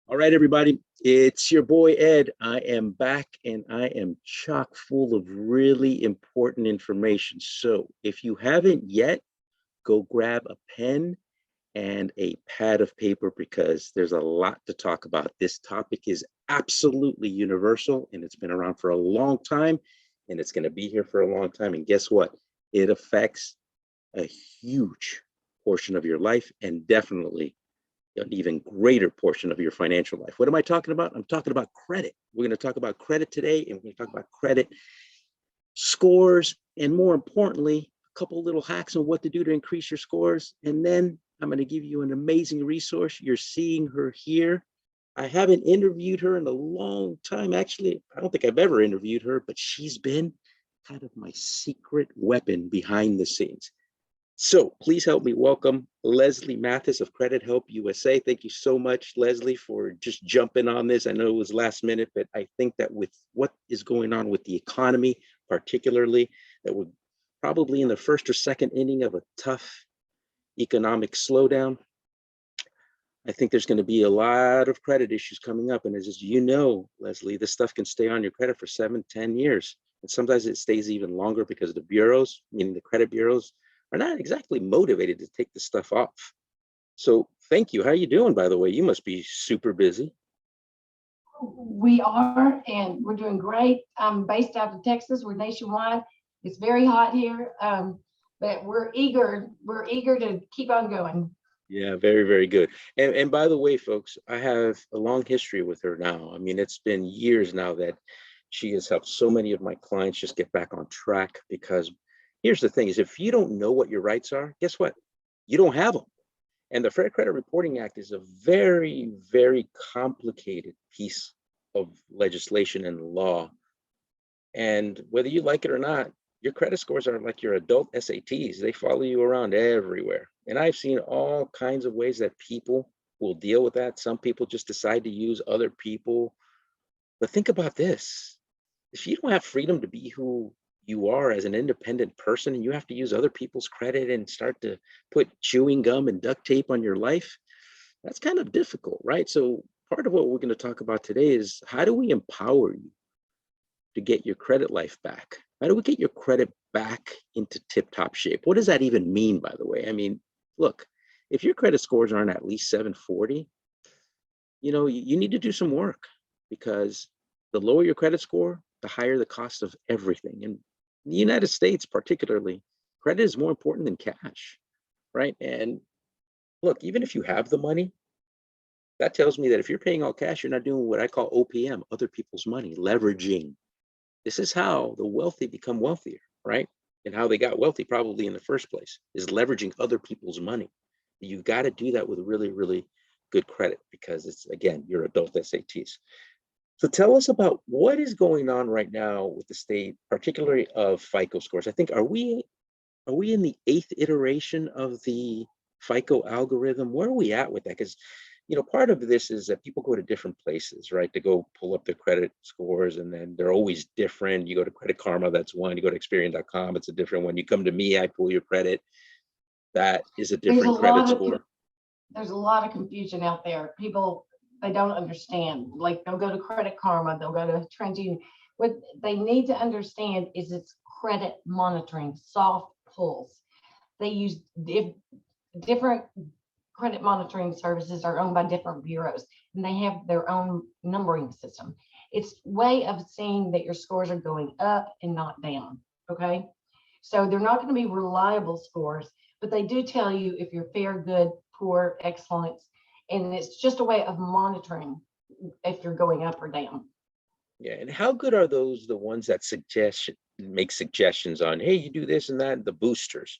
All right, everybody, it's your boy Ed. I am back and I am chock full of really important information. So if you haven't yet, go grab a pen and a pad of paper because there's a lot to talk about. This topic is absolutely universal and it's been around for a long time and it's going to be here for a long time. And guess what? It affects a huge portion of your life and definitely an even greater portion of your financial life. What am I talking about? I'm talking about credit. We're going to talk about credit today, and we're going to talk about credit scores, and more importantly, a couple little hacks on what to do to increase your scores. And then I'm going to give you an amazing resource. You're seeing her here. I haven't interviewed her in a long time. Actually, I don't think I've ever interviewed her, but she's been kind of my secret weapon behind the scenes. So please help me welcome Leslie Mathis of Credit Help USA. Thank you so much, Leslie, for just jumping on this. I know it was last minute, but I think that with what is going on with the economy, particularly, that we're probably in the first or second inning of a tough economic slowdown. I think there's going to be a lot of credit issues coming up. And as you know, Leslie, this stuff can stay on your credit for 7, 10 years. And sometimes it stays even longer because the bureaus, meaning the credit bureaus, are not exactly motivated to take the stuff off. So thank you. How are you doing, by the way? You must be super busy. We are, and we're doing great. I'm based out of Texas. We're nationwide. It's very hot here, but we're eager to keep on going. Yeah, very, very good. And by the way, folks, I have a long history with her now. I mean, it's been years now that she has helped so many of my clients just get back on track because here's the thing is if you don't know what your rights are, guess what? You don't have them. And the Fair Credit Reporting Act is a very, very complicated piece of legislation and law. And whether you like it or not, your credit scores are like your adult SATs. They follow you around everywhere. And I've seen all kinds of ways that people will deal with that. Some people just decide to use other people. But think about this. If you don't have freedom to be who you are as an independent person and you have to use other people's credit and start to put chewing gum and duct tape on your life, that's kind of difficult, right? So part of what we're going to talk about today is how do we empower you to get your credit life back? How do we get your credit back into tip-top shape? What does that even mean, by the way? I mean, look, if your credit scores aren't at least 740, you need to do some work because the lower your credit score, the higher the cost of everything. And in the United States, particularly, credit is more important than cash, right? And look, even if you have the money, that tells me that if you're paying all cash, you're not doing what I call OPM, other people's money, leveraging. This is how the wealthy become wealthier, right? And how they got wealthy probably in the first place is leveraging other people's money. You've got to do that with really, really good credit because it's, again, your adult SATs. So tell us about what is going on right now with the state, particularly of FICO scores. I think, are we in the 8th iteration of the FICO algorithm? Where are we at with that? Because part of this is that people go to different places, right, to go pull up their credit scores, and then they're always different. You go to Credit Karma, that's one. You go to Experian.com, it's a different one. You come to me, I pull your credit. That is a different credit score. There's a lot of confusion out there. People, they don't understand. Like they'll go to Credit Karma, they'll go to TransUnion. What they need to understand is it's credit monitoring, soft pulls. They use different credit monitoring services are owned by different bureaus and they have their own numbering system. It's a way of seeing that your scores are going up and not down. Okay. So they're not going to be reliable scores, but they do tell you if you're fair, good, poor, excellent. And it's just a way of monitoring if you're going up or down. Yeah. And how good are those, the ones that make suggestions on, hey, you do this and that, the boosters?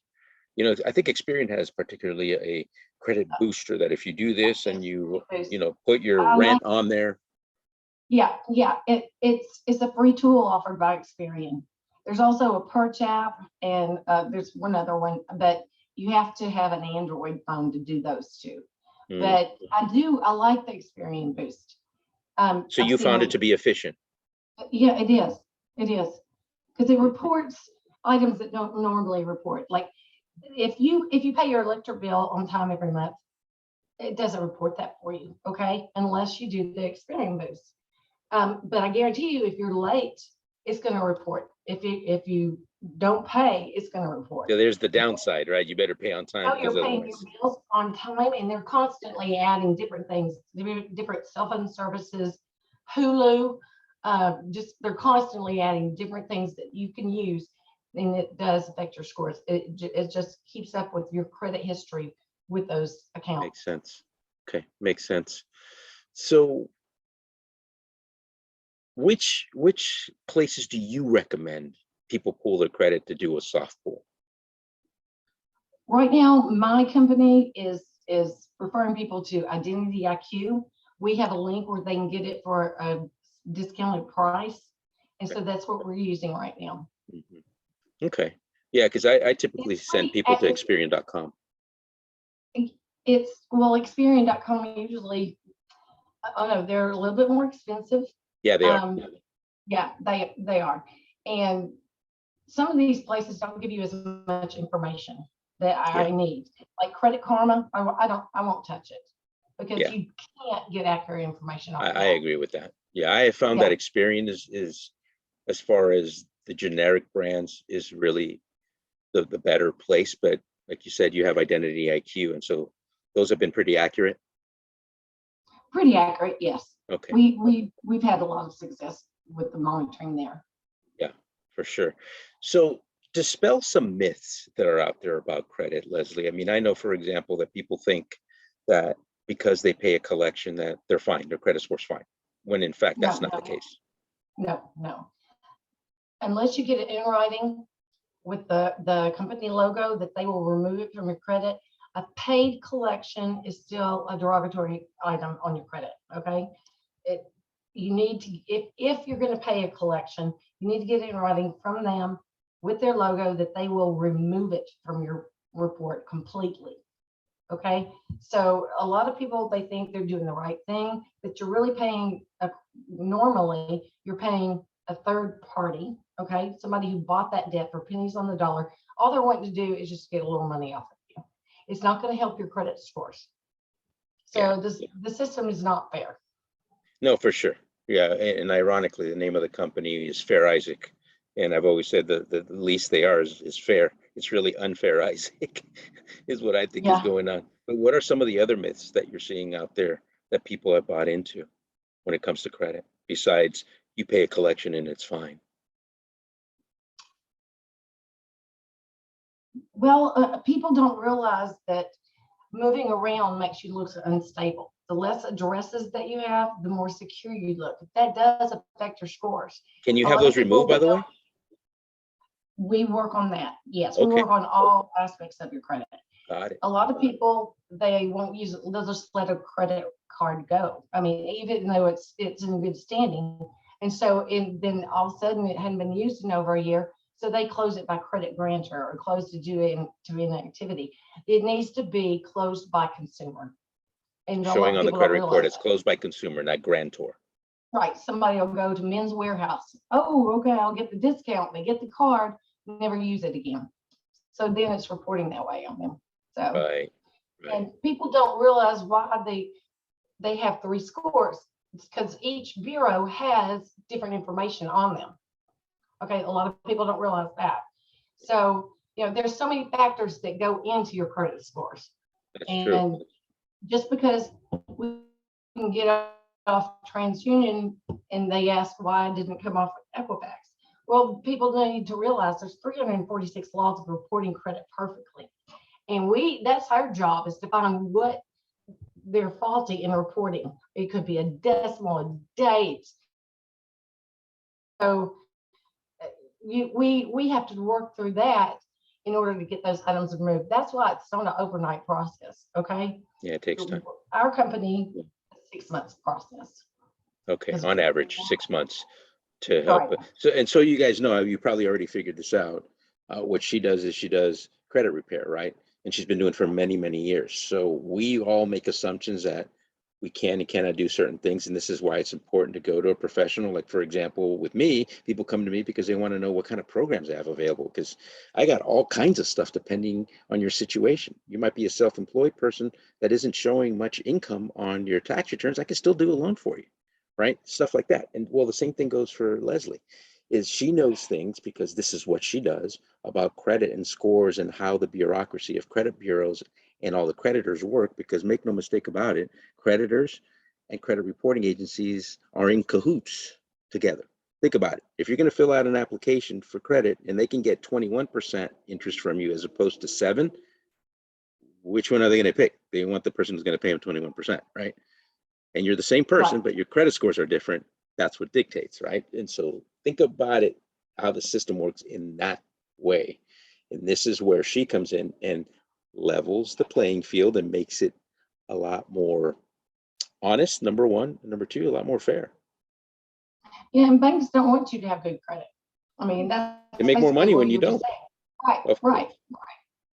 I think Experian has particularly a credit booster that if you do this and you put your rent on there. Yeah. It's a free tool offered by Experian. There's also a Perch app and there's one other one, but you have to have an Android phone to do those two. But I like the Experian boost. So you found it to be efficient? Yeah, it is. It is. Because it reports items that don't normally report. Like if you pay your electric bill on time every month, it doesn't report that for you, okay? Unless you do the Experian boost. But I guarantee you, if you're late, it's going to report. If you don't pay, it's going to report. So there's the downside, right? You better pay on time Oh, because you're paying your otherwise. bills on time, and they're constantly adding different things, different cell phone services, Hulu. Just they're constantly adding different things that you can use, and it does affect your scores. It just keeps up with your credit history with those accounts. Makes sense. Okay, makes sense. So which places do you recommend people pull their credit to do a soft pull? Right now, my company is referring people to Identity IQ. We have a link where they can get it for a discounted price, and so that's what we're using right now. Mhm. Okay. Yeah, because I typically It's send free. people to Experian.com. Well, Experian.com usually, I don't know, they're a little bit more expensive. Yeah, they are. Yeah, they are, and some of these places don't give you as much information that I Yeah, need. Like Credit Karma, I won't touch it because yeah. you can't get accurate information off of I that. agree with that. Yeah, I have found Yeah, that Experian is as far as the generic brands is really the better place. But like you said, you have Identity IQ, and so those have been pretty accurate. pretty accurate. Yes, Okay. we've had a lot of success with the monitoring there. Yeah, for sure. So dispel some myths that are out there about credit, Leslie. I mean, I know, for example, that people think that because they pay a collection that they're fine, their credit score's fine, when in fact No, that's not the no, case. no. Unless you get it in writing with the company logo that they will remove it from your credit. A paid collection is still a derogatory item on your credit. Okay, it you need to, if you're going to pay a collection, you need to get it in writing from them with their logo that they will remove it from your report completely. Okay, so a lot of people, they think they're doing the right thing, but you're really paying normally you're paying a third party, okay, somebody who bought that debt for pennies on the dollar. All they're wanting to do is just get a little money off of you. It's not going to help your credit scores. Yeah. So the system is not fair. No, for sure. Yeah, and ironically, the name of the company is Fair Isaac, and I've always said the least they are is fair. It's really unfair, Isaac, is what I think is Yeah. going on. But what are some of the other myths that you're seeing out there that people have bought into when it comes to credit, besides you pay a collection and it's fine? Well, people don't realize that moving around makes you look unstable. The less addresses that you have, the more secure you look. That does affect your scores. Can you A have lot of those people, removed, by they the way? don't, we work on that. Yes, we Okay, work on all aspects of your credit. got it. A lot of people, they won't use it. They'll just let a credit card go. I mean, even though it's in good standing. And so then all of a sudden it hadn't been used in over a year. So they close it by credit grantor or close it to inactivity. It needs to be closed by consumer. And a lot Showing of on the people don't credit report, realize it's that. closed by consumer, not grantor. Right. Somebody will go to Men's Warehouse. Oh, okay, I'll get the discount. They get the card, never use it again. So then it's reporting that way on them. So, Right, right. and people don't realize why they have three scores. It's because each bureau has different information on them. Okay, a lot of people don't realize that. So, there's so many factors that go into your credit scores. That's true. And just because we can get off TransUnion and they ask why I didn't come off Equifax. Well, people need to realize there's 346 laws of reporting credit perfectly. And that's our job, is to find what they're faulty in reporting. It could be a decimal, a date. So we have to work through that in order to get those items removed. That's why it's not an overnight process. Okay. Yeah, it takes time. Our company, 6 months process. Okay, on average, 6 months to help. Right. So you guys know, you probably already figured this out. What she does is she does credit repair, right? And she's been doing it for many, many years. So we all make assumptions that we can and cannot do certain things. And this is why it's important to go to a professional. Like, for example, with me, people come to me because they want to know what kind of programs I have available, because I got all kinds of stuff depending on your situation. You might be a self-employed person that isn't showing much income on your tax returns. I can still do a loan for you, right? Stuff like that. And well, the same thing goes for Leslie, is she knows things because this is what she does about credit and scores and how the bureaucracy of credit bureaus and all the creditors work. Because make no mistake about it, creditors and credit reporting agencies are in cahoots together. Think about it. If you're going to fill out an application for credit and they can get 21% interest from you as opposed to 7, which one are they going to pick? They want the person who's going to pay them 21%, right? And you're the same person, Right. but your credit scores are different. That's what dictates, right? And so think about it, how the system works in that way. And this is where she comes in and levels the playing field and makes it a lot more honest, number one, and number two, a lot more fair. Yeah, and banks don't want you to have good credit. I mean, They that's make more basically money what when you you're just don't. saying. Right, Of right. course,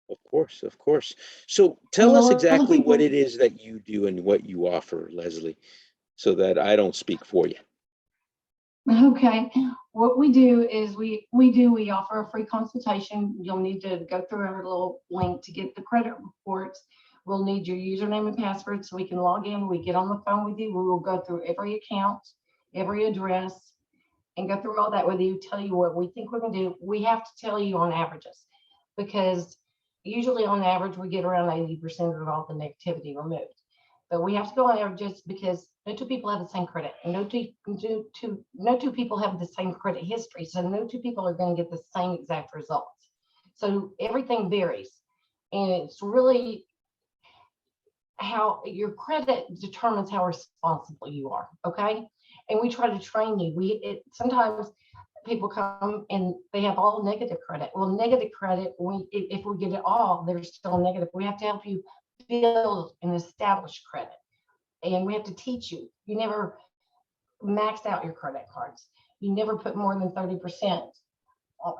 of course, of course. So And tell a us lot of exactly what it people, is that you do and what you offer, Leslie, so that I don't speak for you. okay, what we do is we offer a free consultation. You'll need to go through our little link to get the credit reports. We'll need your username and password so we can log in. We get on the phone with you. We will go through every account, every address, and go through all that with you, tell you what we think we can do. We have to tell you on averages, because usually on average we get around 80% of all the negativity removed. But we have to go on averages because no two people have the same credit, and no two people have the same credit history. So no two people are going to get the same exact results. So everything varies, and it's really how your credit determines how responsible you are. Okay. And we try to train you. Sometimes people come and they have all negative credit. Well, negative credit, if we get it all, they're still negative. We have to help you build and establish credit. And we have to teach you. You never max out your credit cards. You never put more than 30%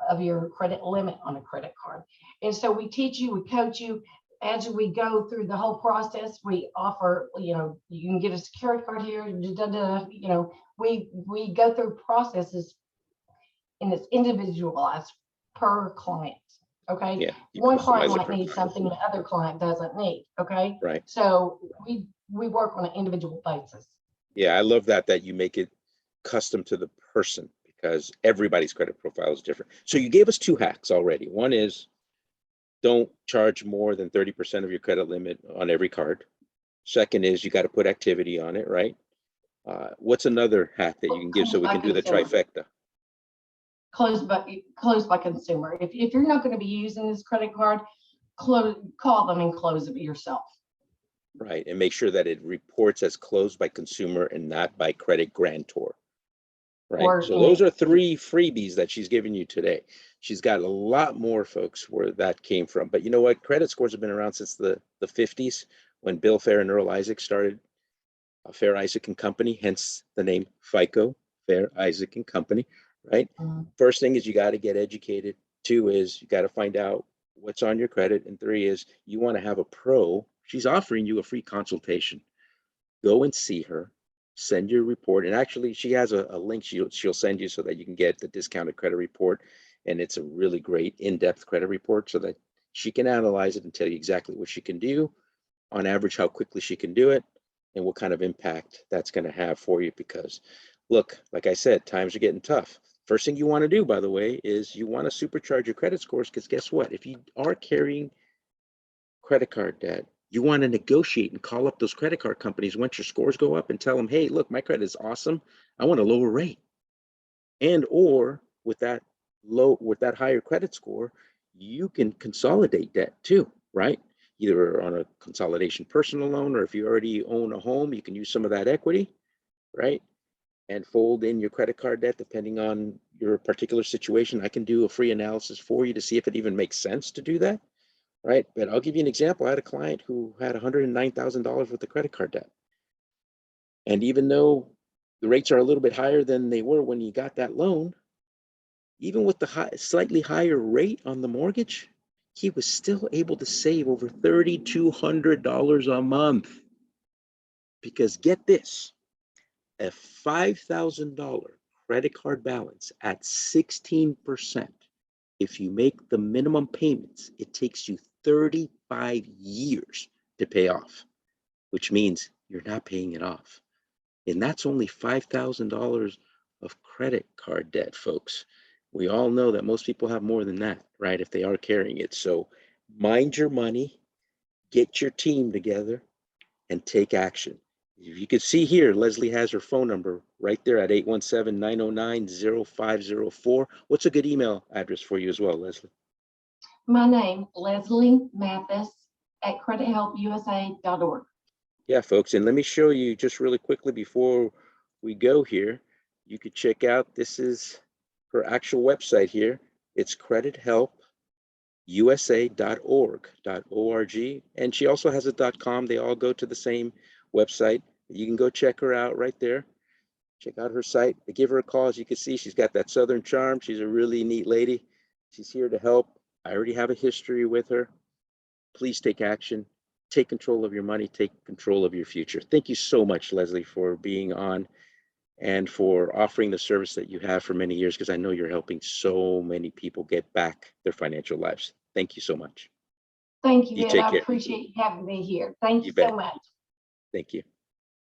of your credit limit on a credit card. And so we teach you, we coach you. As we go through the whole process, we offer, you can get a security card here, we go through processes, and it's individualized per client. Okay. Yeah, you One client customize it might for need something the other client doesn't need. Okay. right. So we work on an individual basis. Yeah, I love that you make it custom to the person, because everybody's credit profile is different. So you gave us 2 hacks already. One is don't charge more than 30% of your credit limit on every card. Second is you got to put activity on it, right? What's another hack that you can give so Closed we by can do the consumer. trifecta? Closed by consumer. If you're not going to be using this credit card, call them and close it yourself. Right, and make sure that it reports as closed by consumer and not by credit grantor. Right, Or so those are 3 freebies that she's giving you today. She's got a lot more, folks, where that came from. But you know what? Credit scores have been around since the 50s, when Bill Fair and Earl Isaac started Fair Isaac and Company, hence the name FICO, Fair Isaac and Company, right? First thing is you got to get educated. 2 is you got to find out what's on your credit. And 3 is you want to have a pro. She's offering you a free consultation. Go and see her, send your report. And actually, she has a link she'll send you so that you can get the discounted credit report. And it's a really great in-depth credit report so that she can analyze it and tell you exactly what she can do, on average, how quickly she can do it, and what kind of impact that's going to have for you. Because look, like I said, times are getting tough. First thing you want to do, by the way, is you want to supercharge your credit scores, because guess what? If you are carrying credit card debt, you want to negotiate and call up those credit card companies once your scores go up and tell them, hey, look, my credit is awesome. I want a lower rate. And or with that higher credit score, you can consolidate debt too, right? Either on a consolidation personal loan, or if you already own a home, you can use some of that equity, right? And fold in your credit card debt depending on your particular situation. I can do a free analysis for you to see if it even makes sense to do that, right? But I'll give you an example. I had a client who had $109,000 worth of credit card debt. And even though the rates are a little bit higher than they were when you got that loan, even with the slightly higher rate on the mortgage, he was still able to save over $3,200 a month. Because get this, a $5,000 credit card balance at 16%, if you make the minimum payments, it takes you 35 years to pay off, which means you're not paying it off. And that's only $5,000 of credit card debt, folks. We all know that most people have more than that, right? If they are carrying it. So mind your money, get your team together, and take action. If you can see here, Leslie has her phone number right there at 817-909-0504. What's a good email address for you as well, Leslie? My name, Leslie Mathis at credithelpusa.org. Yeah, folks, and let me show you just really quickly before we go here. You could check out, this is her actual website here. It's credithelpusa.org, and she also has a .com. They all go to the same website. You can go check her out right there. Check out her site. Give her a call. As you can see, she's got that Southern charm. She's a really neat lady. She's here to help. I already have a history with her. Please take action. Take control of your money. Take control of your future. Thank you so much, Leslie, for being on and for offering the service that you have for many years, because I know you're helping so many people get back their financial lives. Thank you so much. Thank you, You Ed. take I care. appreciate you having me here. Thank You you so bet. much. Thank you.